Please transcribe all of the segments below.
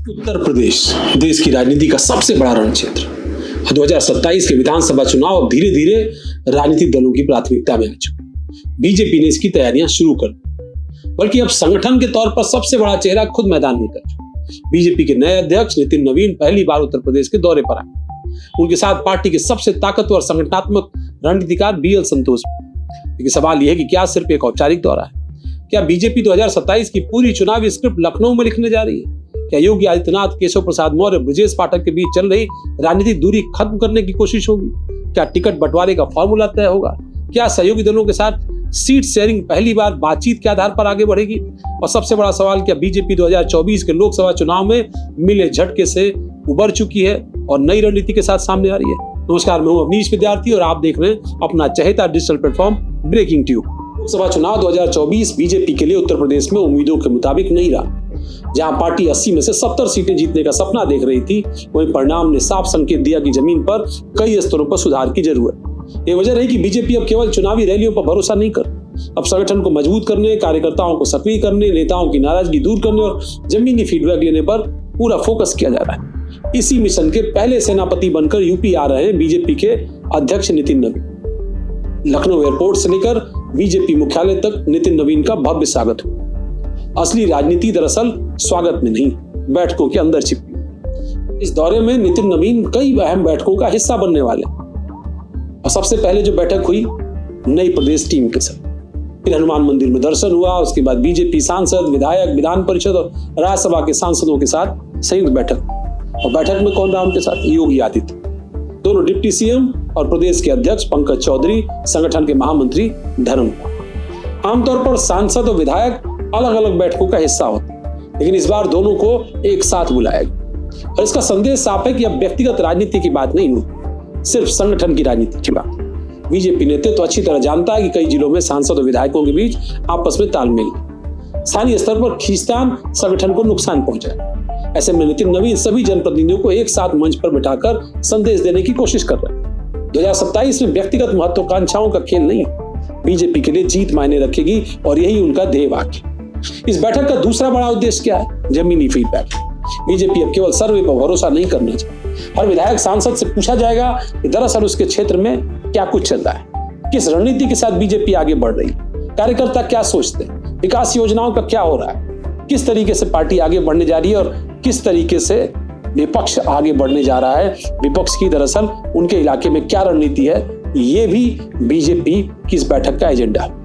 उत्तर प्रदेश देश की राजनीति का सबसे बड़ा रण क्षेत्र 2027 के विधानसभा चुनाव अब धीरे धीरे राजनीतिक दलों की प्राथमिकता में आ चुके। बीजेपी ने इसकी तैयारियां शुरू कर दी, बल्कि अब संगठन के तौर पर सबसे बड़ा चेहरा खुद मैदान में उतर चुका। बीजेपी के नए अध्यक्ष नितिन नवीन पहली बार उत्तर प्रदेश के दौरे पर आए। उनके साथ पार्टी के सबसे ताकतवर संगठनात्मक रणनीतिकार BL संतोष। लेकिन सवाल यह है कि क्या सिर्फ एक औपचारिक दौरा है? क्या बीजेपी 2027 की पूरी चुनावी स्क्रिप्ट लखनऊ में लिखने जा रही है? क्या योगी आदित्यनाथ, केशव प्रसाद मौर्य, ब्रजेश पाठक के बीच चल रही राजनीतिक दूरी खत्म करने की कोशिश होगी? क्या टिकट बंटवारे का फॉर्मूला तय होगा? क्या सहयोगी दलों के साथ सीट शेयरिंग पहली बार बातचीत के आधार पर आगे बढ़ेगी? और सबसे बड़ा सवाल, क्या बीजेपी 2024 के लोकसभा चुनाव में मिले झटके से उबर चुकी है और नई रणनीति के साथ सामने आ रही है? नमस्कार, मैं हूं अवनीश विद्यार्थी और आप देख रहे हैं अपना चहेता digital platform breaking tube. Lok Sabha चुनाव 2024 बीजेपी के लिए उत्तर प्रदेश में उम्मीदों के मुताबिक नहीं रहा। जहां पार्टी 80 में से 70 सीटें जीतने का सपना देख रही थी, वहीं परिणाम ने साफ संकेत दिया कि जमीन पर कई स्तरों पर सुधार की जरूरत। ये वजह रही कि बीजेपी अब केवल चुनावी रैलियों पर भरोसा नहीं कर, अब संगठन को मजबूत करने, कार्यकर्ताओं को सक्रिय करने, नेताओं की नाराजगी दूर करने और जमीनी फीडबैक लेने पर पूरा फोकस किया जा रहा है। इसी मिशन के पहले सेनापति बनकर यूपी आ रहे हैं बीजेपी के अध्यक्ष नितिन नवीन। लखनऊ एयरपोर्ट से लेकर बीजेपी मुख्यालय तक नितिन नवीन का भव्य स्वागत हुआ। असली राजनीति दरअसल स्वागत में नहीं, बैठकों के अंदर छिपी। इस दौरे में नितिन नवीन कई अहम बैठकों का हिस्सा बनने वाले। और सबसे पहले जो बैठक हुई नई प्रदेश टीम के साथ, फिर हनुमान मंदिर में दर्शन हुआ। उसके बाद बीजेपी सांसद, विधायक, विधान परिषद और राज्यसभा के सांसदों के साथ संयुक्त बैठक। और बैठक में कौन रहा उनके साथ? योगी आदित्य, दोनों डिप्टी सीएम और प्रदेश के अध्यक्ष पंकज चौधरी, संगठन के महामंत्री धर्म। आमतौर पर सांसद और विधायक अलग अलग बैठकों का हिस्सा होते, लेकिन इस बार दोनों को एक साथ बुलाया गया। और इसका संदेश साफ है कि अब व्यक्तिगत राजनीति की बात नहीं हुई, सिर्फ संगठन की राजनीति की बात। बीजेपी नेतृत्व तो अच्छी तरह जानता है कि कई जिलों में सांसद और विधायकों के बीच आपस में तालमेल, स्थानीय स्तर पर खींचतान संगठन को नुकसान पहुंचाए। ऐसे में नितिन नवीन सभी जनप्रतिनिधियों को एक साथ मंच पर बिठाकर संदेश देने की कोशिश कर रहे हैं। 2027 में व्यक्तिगत महत्वाकांक्षाओं का खेल नहीं, बीजेपी के लिए जीत मायने रखेगी और यही उनका ध्येय वाक्य। इस बैठक का दूसरा बड़ा उद्देश्य क्या है? जमीनी फीडबैक। बीजेपी अब केवल सर्वे पर भरोसा नहीं करना चाहती। हर विधायक सांसद से पूछा जाएगा कि दरअसल उसके क्षेत्र में क्या कुछ चल रहा है, किस रणनीति के साथ बीजेपी आगे बढ़ रही है, कार्यकर्ता क्या सोचते हैं, विकास योजनाओं का क्या हो रहा है, किस तरीके से पार्टी आगे बढ़ने जा रही है और किस तरीके से विपक्ष आगे बढ़ने जा रहा है। विपक्ष की दरअसल उनके इलाके में क्या रणनीति है, ये भी बीजेपी की इस बैठक का एजेंडा है।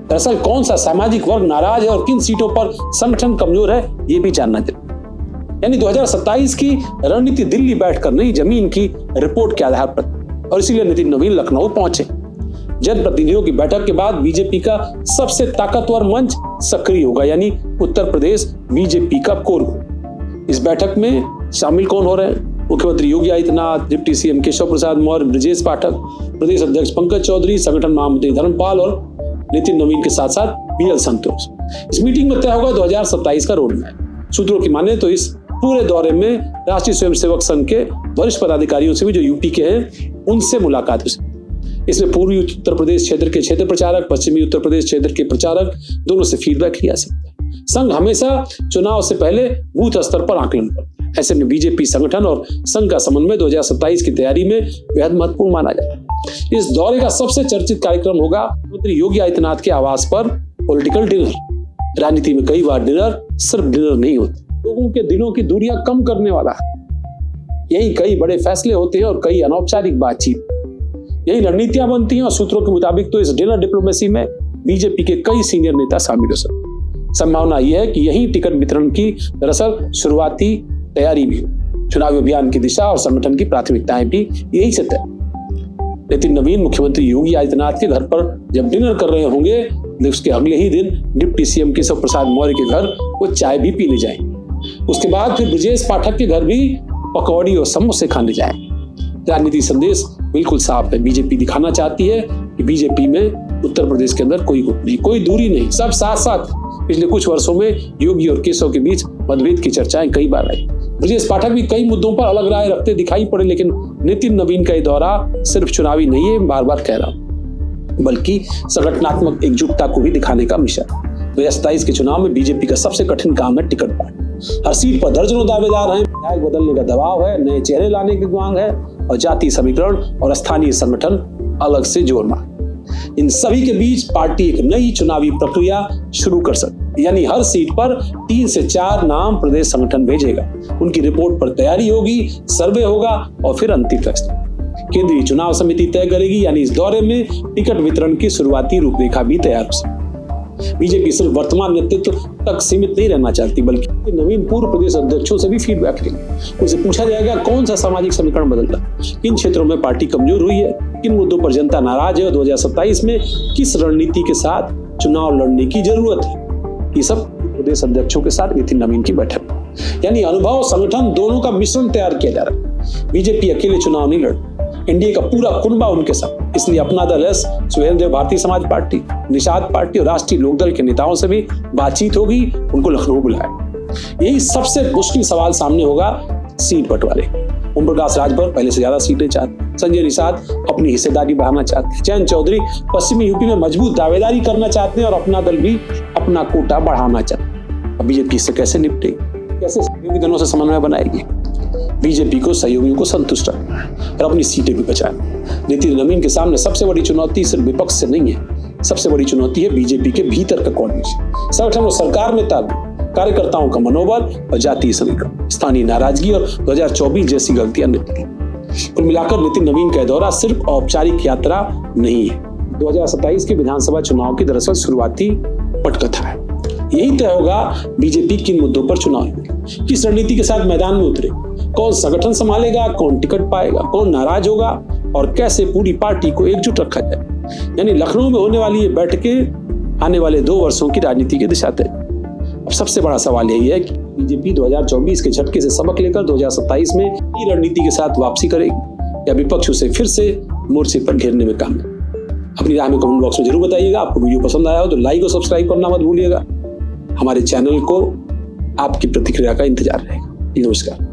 दरअसल कौन सा सामाजिक वर्ग नाराज है और किन सीटों पर संगठन कमजोर है, ये भी जानना जरूरी। यानी 2027 की रणनीति दिल्ली बैठकर नहीं, जमीन की रिपोर्ट के आधार पर। और इसीलिए नितिन नवीन लखनऊ पहुंचे। जनप्रतिनिधियों की बैठक के बाद बीजेपी का सबसे ताकतवर मंच सक्रिय होगा, यानी उत्तर प्रदेश बीजेपी का कोर ग्रुप। इस बैठक में शामिल कौन हो रहे हैं? मुख्यमंत्री योगी आदित्यनाथ, डिप्टी सीएम केशव प्रसाद मौर्य, ब्रजेश पाठक, प्रदेश अध्यक्ष पंकज चौधरी, संगठन महामंत्री धर्मपाल और नितिन नवीन के साथ साथ BL संतोष। इस मीटिंग में तय होगा 2027 का रोड मैप। सूत्रों की माने तो इस पूरे दौरे में राष्ट्रीय स्वयंसेवक संघ के वरिष्ठ पदाधिकारियों से भी, जो यूपी के हैं, उनसे मुलाकात हो सकती है। इसमें पूर्वी उत्तर प्रदेश क्षेत्र के क्षेत्र प्रचारक, पश्चिमी उत्तर प्रदेश क्षेत्र के प्रचारक, दोनों से फीडबैक लिया सकता है। संघ हमेशा चुनाव से पहले बूथ स्तर पर आकलन करता है। ऐसे में बीजेपी संगठन और संघ का समन्वय 2027 की तैयारी में बेहद महत्वपूर्ण माना जाता है। इस दौरे का सबसे चर्चित कार्यक्रम होगा मुख्यमंत्री योगी आदित्यनाथ के आवास पर पॉलिटिकल डिनर। राजनीति में कई बार डिनर सिर्फ डिनर नहीं होता, लोगों के दिलों की दूरियां कम करने वाला है। यही कई बड़े फैसले होते हैं और कई अनौपचारिक बातचीत, यही रणनीतियां बनती हैं। और सूत्रों के मुताबिक तो इस डिनर डिप्लोमेसी में बीजेपी के कई सीनियर नेता शामिल हो सकते हैं। संभावना यह है कि यही टिकट वितरण की दरअसल शुरुआती तैयारी भी हो। चुनावी अभियान की दिशा और संगठन की प्राथमिकताएं भी यही से तय। नितिन नवीन मुख्यमंत्री योगी आदित्यनाथ के घर पर जब डिनर कर रहे होंगे, उसके अगले ही दिन डिप्टी सीएम केशव प्रसाद मौर्य के घर वो चाय भी पीने जाएंगे। उसके बाद फिर ब्रजेश पाठक के घर भी पकौड़ी और समोसे खाने जाएंगे। राजनीतिक संदेश बिल्कुल साफ है। बीजेपी दिखाना चाहती है कि बीजेपी में उत्तर प्रदेश के अंदर कोई गुट नहीं, कोई दूरी नहीं, सब साथ साथ। पिछले कुछ वर्षों में योगी और केशव के बीच मतभेद की चर्चाएं कई बार आई। ब्रजेश पाठक भी कई मुद्दों पर अलग राय रखते दिखाई पड़े, लेकिन नितिन नवीन का ये दौरा सिर्फ चुनावी नहीं है, बार बार कह रहा हूं, बल्कि संगठनात्मक एकजुटता को भी दिखाने का मिशन। 2027 के चुनाव में बीजेपी का सबसे कठिन काम है टिकट बांटना। हर सीट पर दर्जनों दावेदार हैं, विधायक बदलने का दबाव है, नए चेहरे लाने की मांग है और जातीय समीकरण और स्थानीय संगठन अलग से जोड़ना। इन सभी के बीच पार्टी एक नई चुनावी प्रक्रिया शुरू कर सकती, यानी हर सीट पर 3 से 4 नाम प्रदेश संगठन भेजेगा। उनकी रिपोर्ट पर तैयारी होगी, सर्वे होगा और फिर अंतिम फैसला केंद्रीय चुनाव समिति तय करेगी। यानी इस दौरे में टिकट वितरण की शुरुआती रूपरेखा भी तैयार हो सकती। बीजेपी सिर्फ वर्तमान नेतृत्व तक सीमित नहीं रहना चाहती, बल्कि नवीन पूर्व प्रदेश अध्यक्षों से भी फीडबैक लेंगे। उनसे पूछा जाएगा कौन सा सामाजिक समीकरण बदलता, किन क्षेत्रों में पार्टी कमजोर हुई है, किन मुद्दों पर जनता नाराज है और 2027 में किस रणनीति के साथ चुनाव लड़ने की जरूरत है। ये सब प्रदेश अध्यक्षों के साथ नितिन नवीन की बैठक, यानी अनुभव संगठन दोनों का मिश्रण तैयार किया जा रहा है। बीजेपी अकेले चुनाव नहीं लड़, एनडीए का पूरा कुनबा उनके साथ। इसलिए अपना दल S, Suheldev Bharatiya Samaj party, Nishad party और राष्ट्रीय लोकदल के नेताओं से भी बातचीत होगी, उनको लखनऊ बुलाया। यही सबसे मुश्किल सवाल सामने होगा, सीट बंटवारे। ओम प्रकाश राजभर पहले से ज्यादा सीटें चाहते, संजय निषाद अपनी हिस्सेदारी बढ़ाना चाहते हैं, जयंत चौधरी पश्चिमी यूपी में मजबूत दावेदारी करना चाहते हैं और अपना दल भी अपना कोटा बढ़ाना चाहते हैं। अब बीजेपी इससे कैसे निपटेगी, कैसे सहयोगी दलों से समन्वय बनाएगी? बीजेपी को सहयोगियों को संतुष्ट रखना है और अपनी सीटें भी बचाना। नितिन नवीन के सामने सबसे बड़ी चुनौती सिर्फ विपक्ष से नहीं है, सबसे बड़ी चुनौती है बीजेपी के भीतर का कोऑर्डिनेशन, संगठन और सरकार में तालमेल, कार्यकर्ताओं का मनोबल और जातीय समीकरण, स्थानीय नाराजगी और 2024 जैसी गलतियां नहीं। कुल मिलाकर नितिन नवीन का दौरा सिर्फ औपचारिक यात्रा नहीं है, 2027 के विधानसभा चुनाव की दरअसल शुरुआती पटकथा है। यही तय होगा बीजेपी किन मुद्दों पर चुनाव लड़े, किस रणनीति के साथ मैदान में उतरे, कौन संगठन संभालेगा, कौन टिकट पाएगा, कौन नाराज होगा और कैसे पूरी पार्टी को एकजुट रखा जाए। यानी लखनऊ में होने वाली ये बैठकें आने वाले 2 वर्षों की राजनीति की दिशा तय। अब सबसे बड़ा सवाल यही है कि बीजेपी 2024 के झटके से सबक लेकर 2027 में नई रणनीति के साथ वापसी करेगी या विपक्ष उसे फिर से मोर्चे पर घेरने में कामयाब। अपनी राय में कमेंट बॉक्स में जरूर बताइएगा। आपको वीडियो पसंद आया हो तो लाइक और सब्सक्राइब करना मत भूलिएगा। हमारे चैनल को आपकी प्रतिक्रिया का इंतजार रहेगा। नमस्कार।